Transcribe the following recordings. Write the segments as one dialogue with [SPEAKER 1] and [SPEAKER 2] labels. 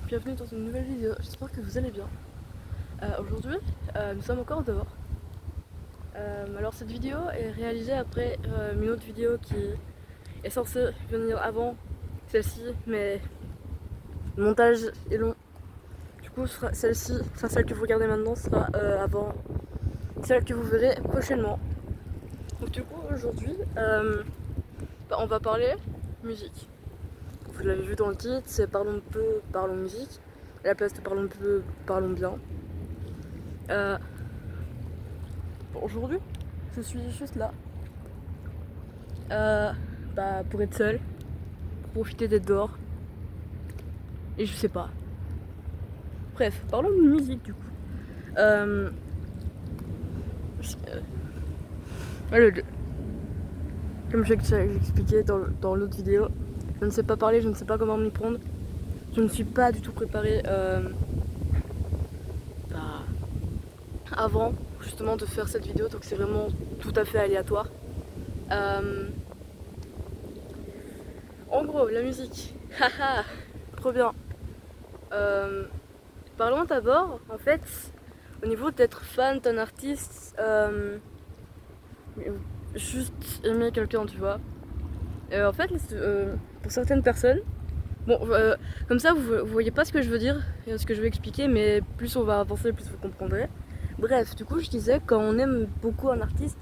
[SPEAKER 1] bienvenue dans une nouvelle vidéo, j'espère que vous allez bien. Aujourd'hui, nous sommes encore dehors. Alors cette vidéo est réalisée après une autre vidéo qui est censée venir avant celle-ci, mais le montage est long. Du coup, celle-ci, enfin celle que vous regardez maintenant, sera avant celle que vous verrez prochainement. Donc du coup, aujourd'hui, on va parler musique. Vous l'avez vu dans le titre, c'est parlons peu, parlons musique. À la place de parlons peu, parlons bien. Aujourd'hui, je suis juste là. Pour être seule, pour profiter d'être dehors. Et je sais pas. Bref, parlons de musique du coup. Comme j'expliquais dans l'autre vidéo, je ne sais pas parler, je ne sais pas comment m'y prendre. Je ne suis pas du tout préparée avant justement de faire cette vidéo, donc c'est vraiment tout à fait aléatoire. En gros, la musique, haha, trop bien. Parlons d'abord, en fait, au niveau d'être fan d'un artiste, juste aimer quelqu'un, tu vois. En fait, pour certaines personnes, bon, comme ça, vous voyez pas ce que je veux dire, ce que je veux expliquer, mais plus on va avancer, plus vous comprendrez. Bref, du coup, je disais, quand on aime beaucoup un artiste,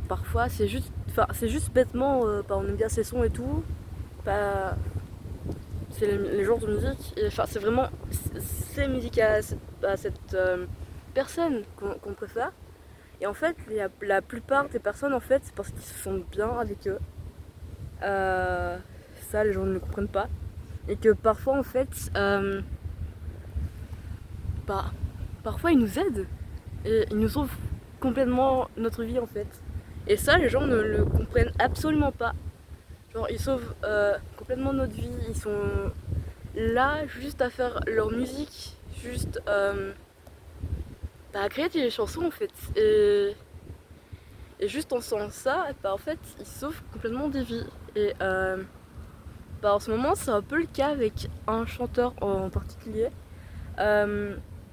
[SPEAKER 1] parfois c'est juste bêtement, on aime bien ses sons et tout. C'est les genres de musique, et c'est vraiment ces musiques à cette personne qu'on préfère. Et en fait, la plupart des personnes, en fait, c'est parce qu'ils se sentent bien avec eux. Ça, les gens ne le comprennent pas. Et que parfois, en fait, parfois ils nous aident et ils nous sauvent complètement notre vie, en fait. Et ça, les gens ne le comprennent absolument pas. Genre, ils sauvent complètement notre vie. Ils sont là juste à faire leur musique, juste à créer des chansons, en fait. Et juste en faisant ça, en fait, ils sauvent complètement des vies. Et en ce moment, c'est un peu le cas avec un chanteur en particulier.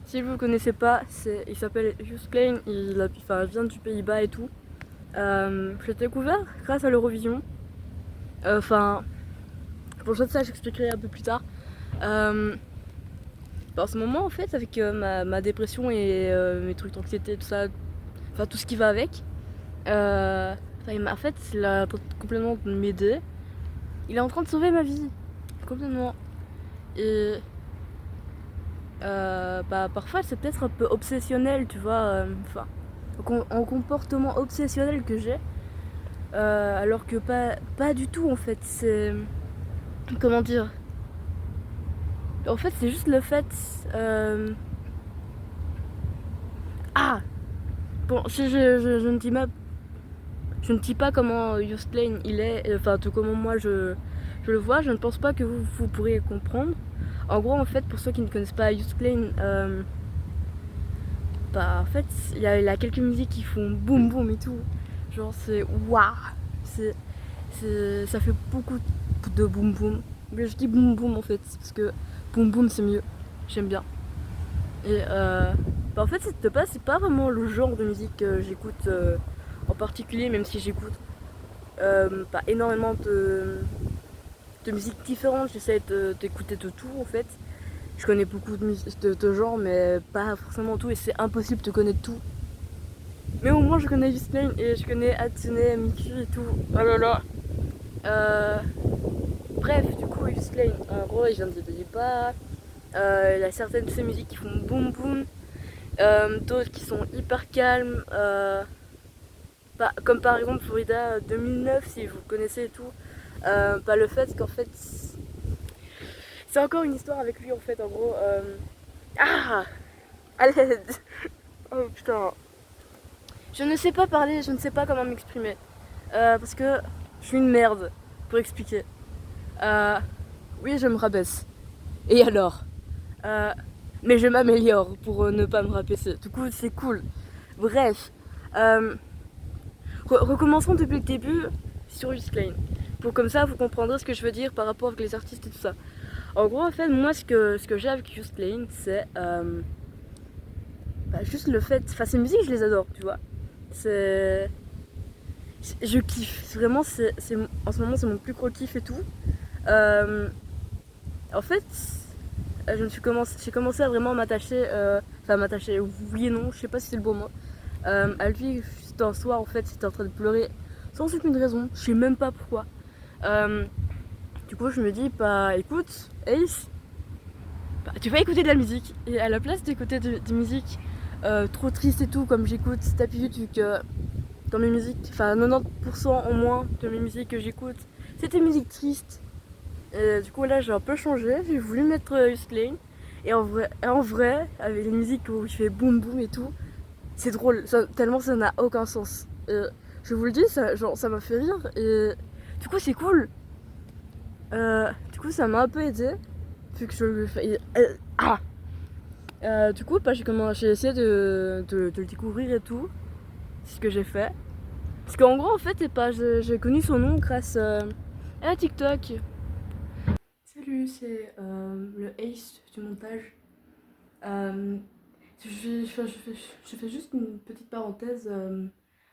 [SPEAKER 1] Si vous ne connaissez pas, il s'appelle Justin, il vient du Pays-Bas et tout. Je l'ai découvert grâce à l'Eurovision. Pour ça, j'expliquerai un peu plus tard. En ce moment, en fait, avec ma dépression et mes trucs d'anxiété, tout ça, enfin tout ce qui va avec, en fait, il a complètement m'aider. Il est en train de sauver ma vie, complètement. Et parfois, c'est peut-être un peu obsessionnel, tu vois. Un comportement obsessionnel que j'ai, alors que pas du tout, en fait. C'est comment dire. En fait, c'est juste le fait. Bon, je ne dis pas. Je ne dis pas comment Yustlane il est, tout comment moi je le vois, je ne pense pas que vous pourriez comprendre. En gros, en fait, pour ceux qui ne connaissent pas Yustlane, en fait, il a quelques musiques qui font boum boum et tout. Genre, c'est waouh! Ça fait beaucoup de boum boum. Mais je dis boum boum en fait, parce que boum boum c'est mieux. J'aime bien. Et en fait, de base, c'est pas vraiment le genre de musique que j'écoute en particulier, même si j'écoute pas énormément de musiques différentes. J'essaie d'écouter de tout en fait. Je connais beaucoup de genres, mais pas forcément tout, et c'est impossible de connaître tout. Mais au moins, je connais Justine et je connais Hatsune Miku et tout. Oh là là. Bref, du coup, Justine, en gros, il vient de Pays-Bas. Il y a certaines de ses musiques qui font boum boum. D'autres qui sont hyper calmes. Comme par exemple Florida 2009, si vous connaissez et tout. Le fait qu'en fait, c'est encore une histoire avec lui en fait, en gros. À l'aide. Oh putain. Je ne sais pas parler, je ne sais pas comment m'exprimer. Parce que je suis une merde, pour expliquer. Oui, je me rabaisse. Et alors mais je m'améliore pour ne pas me rabaisser. Du coup, c'est cool. Bref. Recommençons depuis le début sur Uslane. Pour comme ça, vous comprendrez ce que je veux dire par rapport avec les artistes et tout ça. En gros, en fait, moi, ce que j'ai avec Just Lane, c'est bah, juste le fait. Enfin, ces musiques, je les adore, tu vois. C'est. Je kiffe. Vraiment, en ce moment, c'est mon plus gros kiff et tout. Euh, En fait, j'ai commencé à vraiment m'attacher. Enfin, m'attacher, oui et non, je sais pas si c'est le bon mot. À lui, juste un soir, en fait, j'étais en train de pleurer sans aucune raison. Je sais même pas pourquoi. Euh, du coup, je me dis, bah écoute, Ace, bah, tu vas écouter de la musique. Et à la place d'écouter de musique trop triste et tout, comme j'écoute, t'as pu vu que dans mes musiques, enfin 90% au moins de mes musiques que j'écoute, c'était musique triste. Et du coup, là, j'ai un peu changé. J'ai voulu mettre Lane. Et en vrai, avec les musiques où il fait boum boum et tout, c'est drôle. Tellement ça n'a aucun sens. Et je vous le dis, ça m'a fait rire. Et du coup, c'est cool. Du coup, ça m'a un peu aidé. Vu que je. Ah Du coup, bah, j'ai essayé de le découvrir et tout. C'est ce que j'ai fait. Parce qu'en gros, en fait, j'ai connu son nom grâce à TikTok. Salut, c'est le Ace du montage. Euh, je fais juste une petite parenthèse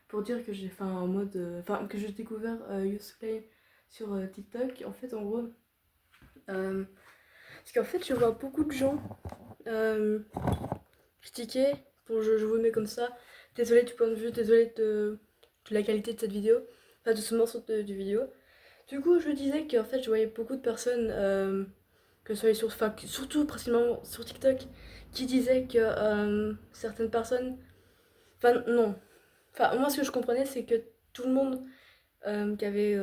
[SPEAKER 1] pour dire que j'ai fait un mode. Enfin, que j'ai découvert Youthplay sur TikTok. En fait, en gros. euh, Parce qu'en fait, je vois beaucoup de gens euh, critiquer pour je vous mets comme ça. Désolée du point de vue, désolée de la qualité de cette vidéo. Enfin, de ce morceau de vidéo. Du coup, je disais qu'en fait, je voyais beaucoup de personnes, que ce soit enfin, surtout principalement sur TikTok, qui disaient que certaines personnes. Enfin, non. Enfin, moi, ce que je comprenais, c'est que tout le monde qui avait.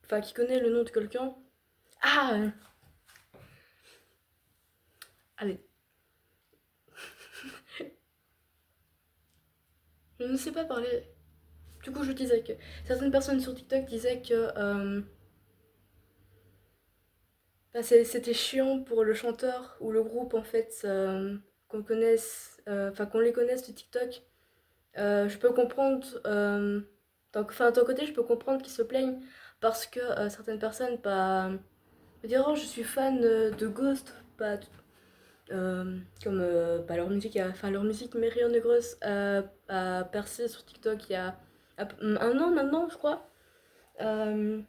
[SPEAKER 1] Enfin, qui connaît le nom de quelqu'un. Ah Allez. Je ne sais pas parler. Du coup, je disais que certaines personnes sur TikTok disaient que bah, c'était chiant pour le chanteur ou le groupe en fait qu'on connaisse, enfin qu'on les connaisse de TikTok. Je peux comprendre, enfin, de ton côté, je peux comprendre qu'ils se plaignent parce que certaines personnes bah, me dire oh je suis fan de Ghost, bah, comme bah, leur musique, enfin leur musique Mary Negreuse a percé sur TikTok il y a un an maintenant, je crois. Euh,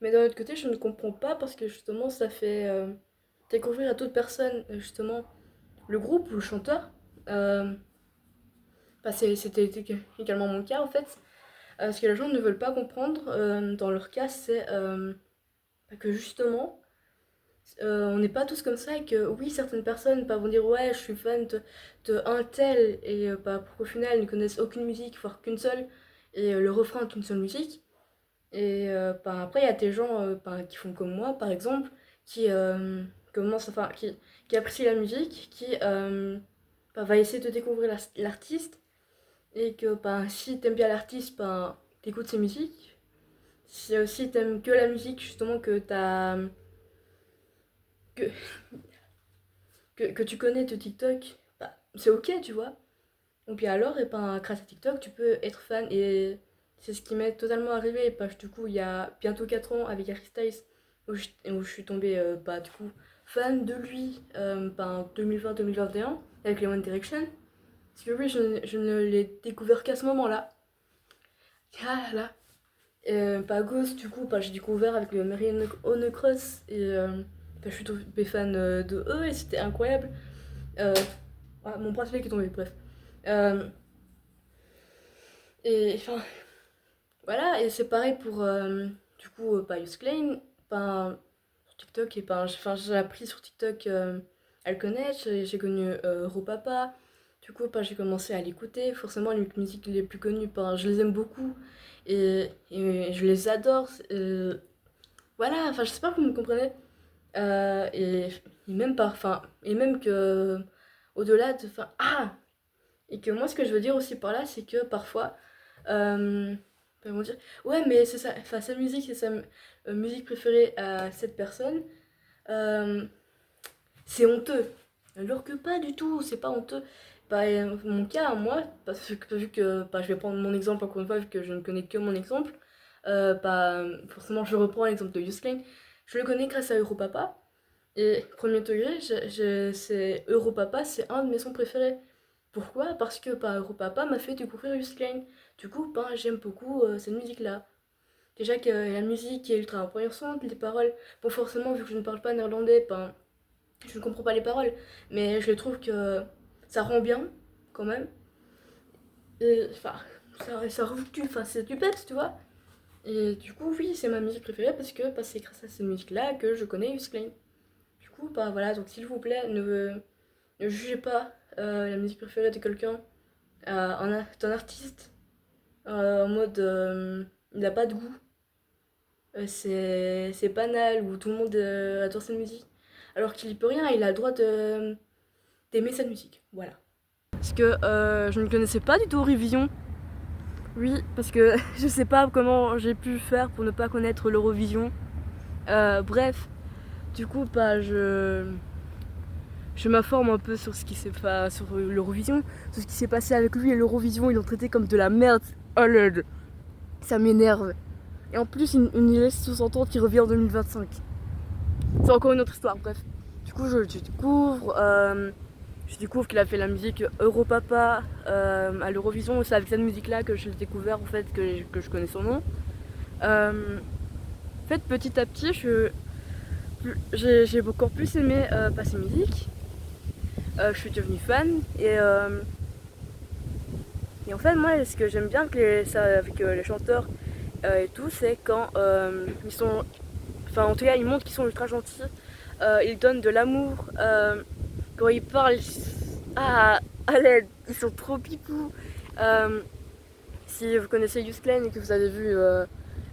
[SPEAKER 1] mais d'un autre côté, je ne comprends pas parce que justement, ça fait découvrir à toute personne justement le groupe ou le chanteur. Euh, Bah, c'était également mon cas en fait. Ce que les gens ne veulent pas comprendre dans leur cas, c'est bah, que justement, on n'est pas tous comme ça et que oui, certaines personnes bah, vont dire ouais, je suis fan de un tel et bah, pour qu'au final, ils ne connaissent aucune musique, voire qu'une seule, et le refrain d'une seule musique. Et bah, après, il y a des gens bah, qui font comme moi, par exemple, qui commencent, enfin, qui apprécient la musique, qui bah, va essayer de découvrir l'artiste et que ben, si t'aimes bien l'artiste, ben, t'écoutes ses musiques. Si aussi t'aimes que la musique, justement, que, que tu connais de TikTok, bah, c'est ok, tu vois. Et puis alors, et ben, grâce à TikTok, tu peux être fan. Et c'est ce qui m'est totalement arrivé. Parce que du coup, il y a bientôt 4 ans avec Harry Styles, où je suis tombée, bah, du coup, fan de lui, ben, 2020-2021, avec les One Direction. Parce que oui, je ne l'ai découvert qu'à ce moment-là. Ah là là. Bah, Ghost, du coup, bah, j'ai découvert avec le Mary Cross et bah, je suis tombée fan de eux et c'était incroyable. Euh, mon bracelet qui est tombé, bref. Euh, et enfin, voilà, et c'est pareil pour du coup, bah, Yusclaim, ben, sur TikTok, et ben, j'ai appris sur TikTok à le connaître, j'ai connu Ropapa. Du coup, bah, j'ai commencé à l'écouter. Forcément, les musiques les plus connues, ben, je les aime beaucoup et je les adore. Voilà, enfin, j'espère que vous me comprenez. Et même par, enfin, et même que au-delà de, enfin, et que moi, ce que je veux dire aussi par là, c'est que parfois, ils vont dire, ouais, mais c'est ça, enfin, sa musique, c'est sa musique préférée à cette personne, euh, c'est honteux. Alors que pas du tout, c'est pas honteux. Bah, mon cas, moi, parce que vu que bah, je vais prendre mon exemple encore une fois, vu que je ne connais que mon exemple, bah, forcément, je reprends l'exemple de Yusling. Je le connais grâce à Europapa. Et premier degré, c'est Europapa, c'est un de mes sons préférés. Pourquoi? Parce que bah, Europapa m'a fait découvrir Klein. Du coup, bah, j'aime beaucoup cette musique-là. Déjà que la musique est ultra intéressante, les paroles. Bon, forcément, vu que je ne parle pas néerlandais, ben, je ne comprends pas les paroles. Mais je trouve que ça rend bien, quand même. Et enfin, enfin, c'est du peps, tu vois. Et du coup, oui, c'est ma musique préférée parce que bah, c'est grâce à cette musique-là que je connais Klein. Du coup, bah voilà, donc s'il vous plaît, ne jugez pas la musique préférée de quelqu'un, d'un artiste, en mode il n'a pas de goût, c'est banal, ou tout le monde adore sa musique, alors qu'il y peut rien, il a le droit d'aimer sa musique, voilà. Parce que je ne connaissais pas du tout Eurovision. Oui, parce que je sais pas comment j'ai pu faire pour ne pas connaître l'Eurovision. Bref, du coup, bah, je m'informe un peu sur ce qui s'est fait sur l'Eurovision, sur ce qui s'est passé avec lui et l'Eurovision. Ils l'ont traité comme de la merde. Oh lol, ça m'énerve. Et en plus, il laisse sous-entendre qu'il revient en 2025. C'est encore une autre histoire, bref. Du coup, je découvre qu'il a fait la musique Europapa à l'Eurovision. C'est avec cette musique-là que je l'ai découvert, en fait, que je connais son nom. En fait, petit à petit, j'ai encore plus aimé passer musique. Je suis devenue fan et en fait moi ce que j'aime bien avec les chanteurs et tout, c'est quand ils sont, enfin en tout cas ils montrent qu'ils sont ultra gentils, ils donnent de l'amour, quand ils parlent à l'aide, ils sont trop pipous. Si vous connaissez Yousklen et que vous avez vu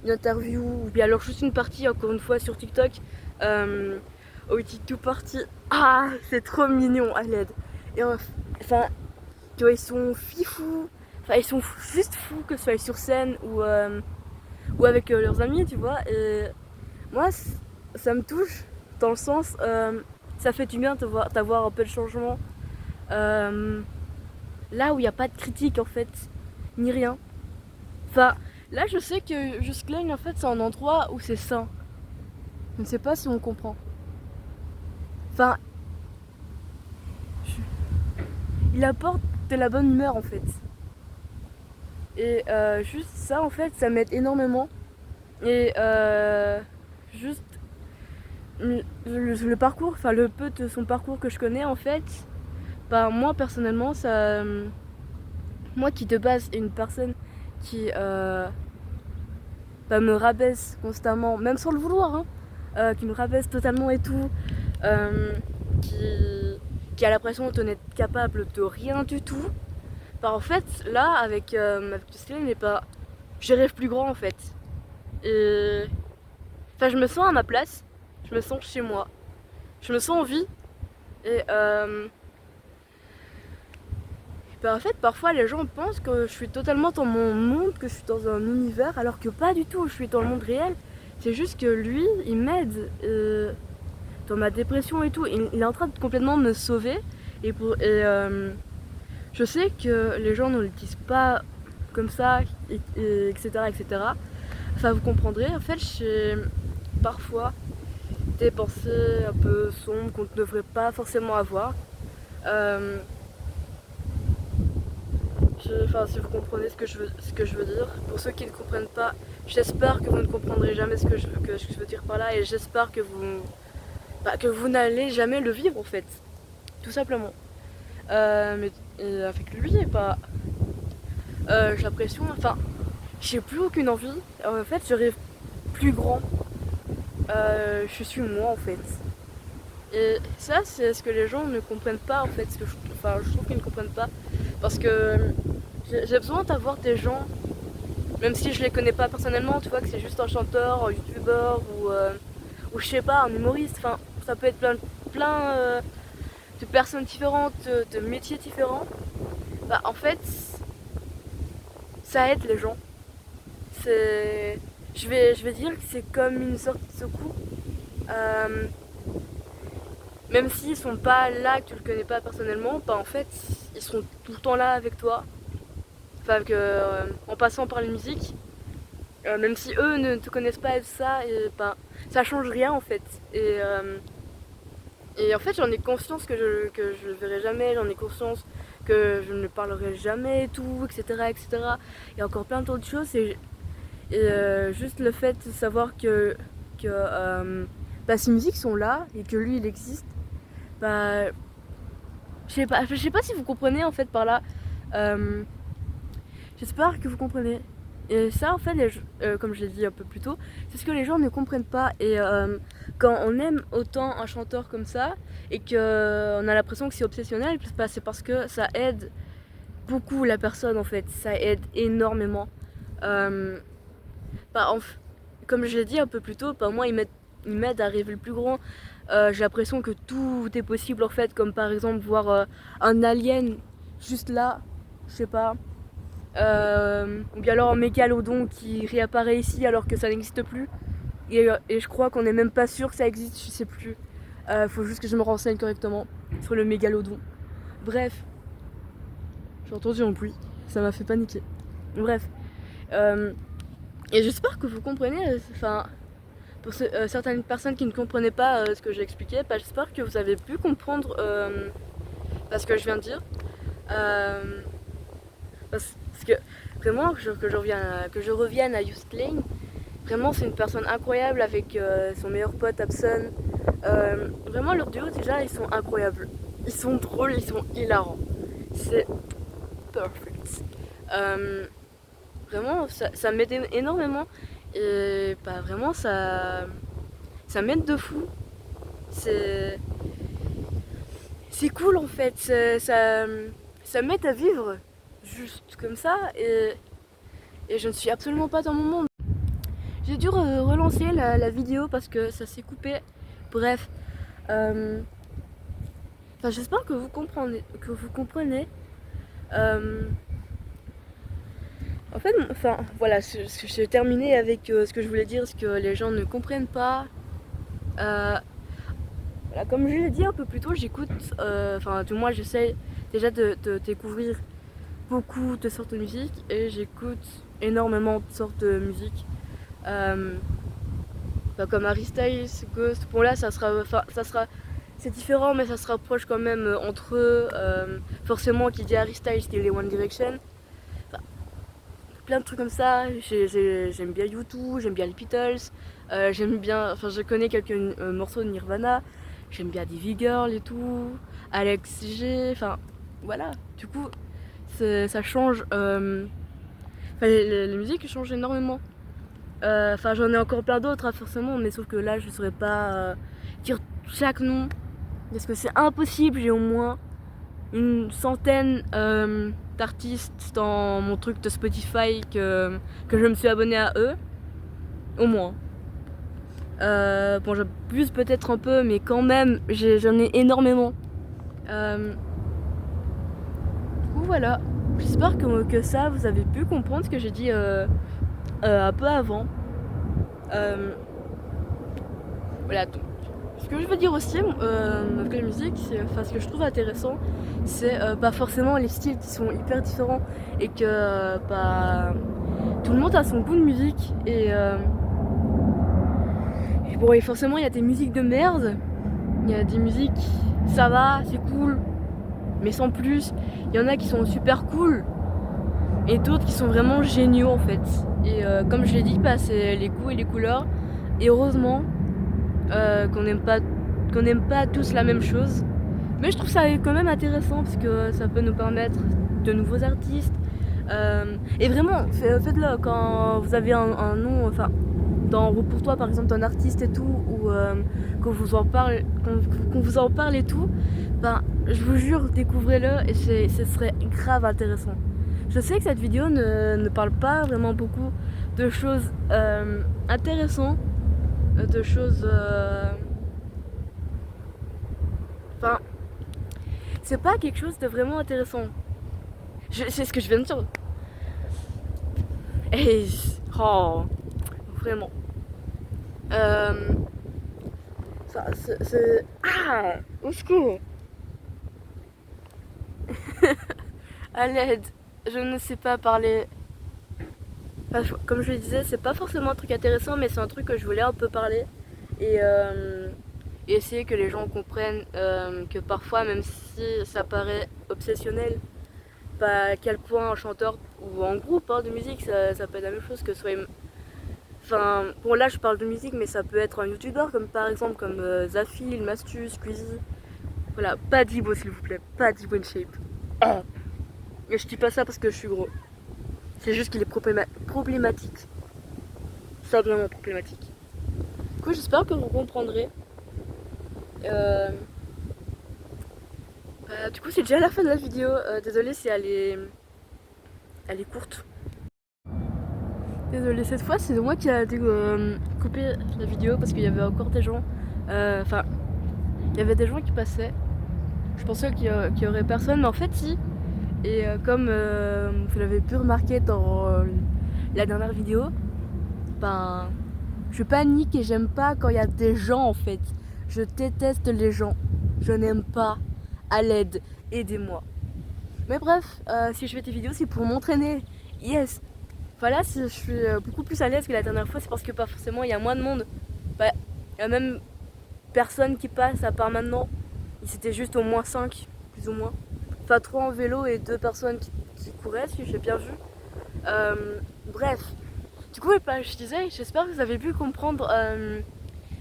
[SPEAKER 1] une interview ou bien alors juste une partie encore une fois sur TikTok, OT2 party, c'est trop mignon à l'aide. Et enfin, tu vois, ils sont fifous, enfin ils sont juste fous, que ce soit sur scène ou avec leurs amis, tu vois. Et moi ça me touche dans le sens, ça fait du bien d'avoir un peu de changement, là où il n'y a pas de critique en fait, ni rien. Enfin, là je sais que Justine en fait c'est un endroit où c'est sain. Je ne sais pas si on comprend. Enfin, il apporte de la bonne humeur en fait. Et juste ça en fait, ça m'aide énormément. Et juste le parcours, enfin le peu de son parcours que je connais en fait, bah moi personnellement ça, moi qui de base est une personne qui bah, me rabaisse constamment, même sans le vouloir, hein, qui me rabaisse totalement et tout, euh, qui a l'impression de n'être capable de rien du tout. Bah en fait là avec Tuscalane, mais pas, je rêve plus grand en fait. Et enfin je me sens à ma place, je me sens chez moi, je me sens en vie. Et bah en fait parfois les gens pensent que je suis totalement dans mon monde, que je suis dans un univers, alors que pas du tout, je suis dans le monde réel. C'est juste que lui il m'aide dans ma dépression et tout, il est en train de complètement me sauver. Je sais que les gens ne le disent pas comme ça, etc., etc. Enfin, vous comprendrez. En fait, j'ai parfois des pensées un peu sombres qu'on ne devrait pas forcément avoir. Euh, enfin, si vous comprenez ce que je veux dire. Pour ceux qui ne comprennent pas, j'espère que vous ne comprendrez jamais ce que je veux dire par là, et j'espère que vous n'allez jamais le vivre en fait, tout simplement. Mais avec lui, pas. J'ai l'impression, enfin, j'ai plus aucune envie. En fait, je rêve plus grand. Je suis moi en fait. Et ça, c'est ce que les gens ne comprennent pas en fait. Enfin, je trouve qu'ils ne comprennent pas. Parce que j'ai besoin d'avoir des gens, même si je les connais pas personnellement, tu vois, que c'est juste un chanteur, un youtubeur ou je sais pas, un humoriste. Enfin, ça peut être plein de personnes différentes, de métiers différents. Bah, en fait, ça aide les gens. C'est, je vais dire que c'est comme une sorte de secours. Euh, Même s'ils sont pas là, que tu le connais pas personnellement, bah en fait, ils seront tout le temps là avec toi. Enfin, en passant par la musique, même si eux ne te connaissent pas et ça, et bah, ça change rien en fait. Et en fait j'en ai conscience que je le verrai jamais, j'en ai conscience que je ne parlerai jamais et tout, etc. etc. Il y a encore plein d'autres choses juste le fait de savoir que bah, ces musiques sont là et que lui il existe, bah, je sais pas si vous comprenez en fait par là. Euh, J'espère que vous comprenez. Et ça, en fait, comme je l'ai dit un peu plus tôt, c'est ce que les gens ne comprennent pas. Et quand on aime autant un chanteur comme ça, et qu'on a l'impression que c'est obsessionnel, bah, c'est parce que ça aide beaucoup la personne, en fait. Ça aide énormément. Euh, bah, comme je l'ai dit un peu plus tôt, bah, moi, il m'aide à rêver le plus grand. J'ai l'impression que tout est possible, en fait, comme par exemple voir un alien juste là, je sais pas. Ou bien alors un mégalodon qui réapparaît ici alors que ça n'existe plus. Et je crois qu'on n'est même pas sûr que ça existe, je sais plus. Faut juste que je me renseigne correctement sur le mégalodon. Bref, j'ai entendu un bruit, ça m'a fait paniquer. Bref, et j'espère que vous comprenez. Enfin, pour certaines personnes qui ne comprenaient pas ce que j'ai expliqué, bah, j'espère que vous avez pu comprendre ce que je viens de dire. Parce que vraiment, que je revienne à Youth Lane, vraiment c'est une personne incroyable avec son meilleur pote Abson. Vraiment leur duo déjà ils sont incroyables. Ils sont drôles, ils sont hilarants. C'est perfect. Vraiment ça m'aide énormément. Et bah vraiment ça m'aide de fou. C'est cool en fait. Ça m'aide à vivre juste comme ça et je ne suis absolument pas dans mon monde. J'ai dû relancer la vidéo parce que ça s'est coupé. Bref, j'espère que vous comprenez. En fait, voilà, j'ai terminé avec ce que je voulais dire, ce que les gens ne comprennent pas. Voilà, comme je l'ai dit un peu plus tôt, j'écoute, du moins j'essaie déjà de découvrir beaucoup de sortes de musique et j'écoute énormément de sortes de musique. Comme Harry Styles, Ghost, bon là ça sera c'est différent mais ça se rapproche quand même entre eux. Forcément qui dit Harry Styles dit les One Direction. Enfin, plein de trucs comme ça. J'aime bien U2, j'aime bien les Beatles, je connais quelques morceaux de Nirvana, j'aime bien Divi Girl et tout, Alex G, enfin voilà. Du coup ça change, les musiques changent énormément. J'en ai encore plein d'autres forcément, mais sauf que là je saurais pas dire chaque nom parce que c'est impossible. J'ai au moins une centaine d'artistes dans mon truc de Spotify que je me suis abonné à eux, au moins. Bon, j'abuse peut-être un peu, mais quand même j'en ai énormément. Du coup voilà, j'espère que ça vous avez pu comprendre ce que j'ai dit un peu avant. Voilà, donc, ce que je veux dire aussi avec la musique, ce que je trouve intéressant, c'est pas forcément les styles qui sont hyper différents et que tout le monde a son goût de musique et bon, et forcément il y a des musiques de merde, il y a des musiques ça va, c'est cool, mais sans plus. Il y en a qui sont super cool et d'autres qui sont vraiment géniaux en fait. Et comme je l'ai dit, c'est les goûts et les couleurs. Et heureusement qu'on n'aime pas tous la même chose. Mais je trouve ça quand même intéressant parce que ça peut nous permettre de nouveaux artistes. Et vraiment, faites-le quand vous avez un nom, pour toi par exemple d'un artiste et tout, ou qu'on vous en parle et tout, je vous jure, découvrez-le et ce serait grave intéressant. Je sais que cette vidéo ne parle pas vraiment beaucoup de choses intéressantes, de choses... c'est pas quelque chose de vraiment intéressant. C'est ce que je viens de dire. Et... Oh, vraiment. C'est... Ah, au secours. À l'aide. Je ne sais pas parler. Comme je le disais, c'est pas forcément un truc intéressant, mais c'est un truc que je voulais un peu parler. et essayer que les gens comprennent que parfois, même si ça paraît obsessionnel, à quel point un chanteur ou en groupe de musique, ça peut être la même chose que soit. Enfin, bon là je parle de musique, mais ça peut être un youtubeur comme par exemple comme Zafil, Mastus, Squeezie. Voilà, pas d'Ibo s'il vous plaît, pas d'Ibo in shape. Ah. Et je dis pas ça parce que je suis gros. C'est juste qu'il est problématique. Ça vraiment problématique. Du coup j'espère que vous comprendrez. Du coup c'est déjà la fin de la vidéo. Désolée si elle est courte. Désolée, cette fois c'est moi qui a dû couper la vidéo parce qu'il y avait encore des gens. Enfin, il y avait des gens qui passaient. Je pensais qu'il y aurait personne, mais en fait si. Et comme vous l'avez pu remarquer dans la dernière vidéo, ben je panique et j'aime pas quand il y a des gens en fait. Je déteste les gens. Je n'aime pas. À l'aide, aidez-moi. Mais bref, si je fais des vidéos c'est pour m'entraîner. Yes. Voilà, si je suis beaucoup plus à l'aise que la dernière fois, c'est parce que pas forcément il y a moins de monde. Bah, il y a même personne qui passe à part maintenant. C'était juste au moins 5, plus ou moins. Enfin 3 en vélo et 2 personnes qui couraient, si j'ai bien vu. Bref. Du coup, je disais, j'espère que vous avez pu comprendre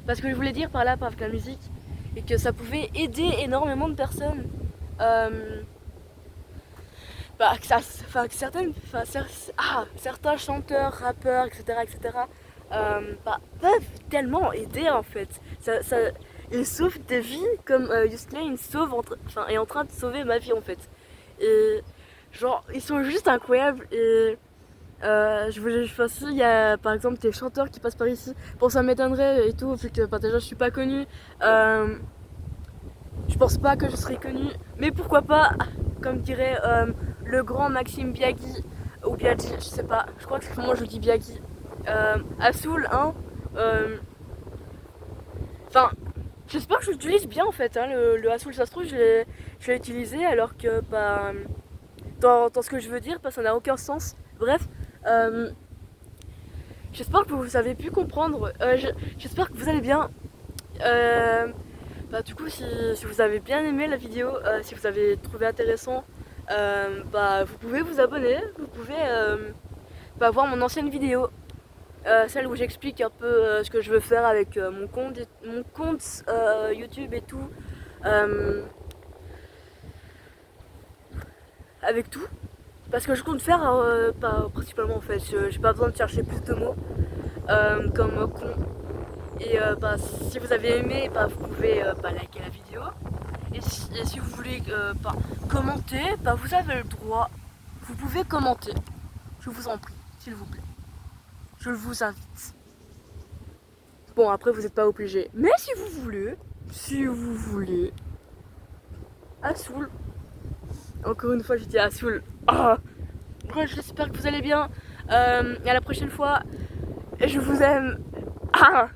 [SPEAKER 1] parce que je voulais dire par là, avec la musique, et que ça pouvait aider énormément de personnes. Certains chanteurs, rappeurs, etc., peuvent tellement aider en fait. Ils sauvent des vies comme Yousley, est en train de sauver ma vie en fait. Et genre, ils sont juste incroyables. Et il y a par exemple des chanteurs qui passent par ici. Bon, ça m'étonnerait et tout, vu que déjà je suis pas connue. Je pense pas que je serai connue, mais pourquoi pas, comme dirait le grand Maxime Biagui, ou Biaggi, je sais pas, je crois que moi je dis Biagui. À Soul, hein. Enfin, j'espère que je l'utilise bien en fait, hein, le Assoul, ça se trouve, je l'ai utilisé alors que, dans ce que je veux dire, ça n'a aucun sens. Bref, j'espère que vous avez pu comprendre, j'espère que vous allez bien. Du coup, si vous avez bien aimé la vidéo, si vous avez trouvé intéressant, vous pouvez vous abonner, vous pouvez voir mon ancienne vidéo, celle où j'explique un peu ce que je veux faire avec mon compte YouTube et tout, avec tout, parce que je compte faire, principalement en fait, j'ai pas besoin de chercher plus de mots, comme con. Et si vous avez aimé, vous pouvez liker la vidéo. Et si vous voulez commenter, vous avez le droit. Vous pouvez commenter. Je vous en prie, s'il vous plaît. Je vous invite. Bon, après, vous n'êtes pas obligé. Mais si vous voulez. Assoul. Encore une fois, je dis Assoul. Ah. Bref, j'espère que vous allez bien. À la prochaine fois. Je vous aime. Ah.